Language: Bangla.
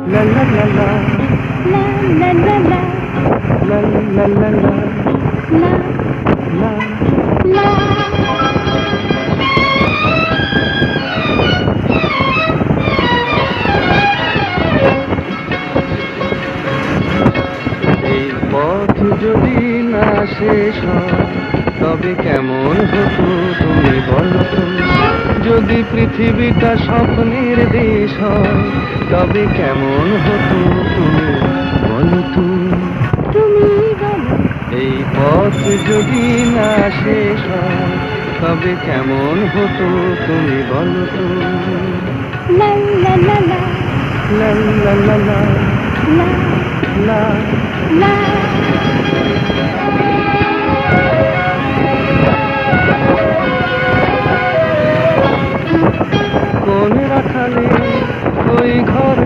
La la la la, la la la la, la la la la, la la. la। এই পথ যদি না শেষ হয় তবে কেমন হতো তুমি বলো তো? যদি পৃথিবীটা স্বপ্নের দেশ হয় তবে কেমন হতো তুমি বলো তো? তুমি বলো। এই পথ যদি না শেষ হয় তবে কেমন হতো তুমি বলো তো? লা লা লা লা, লা লা লা লা, লা লা। লা। কোন রাখালে ওই ঘর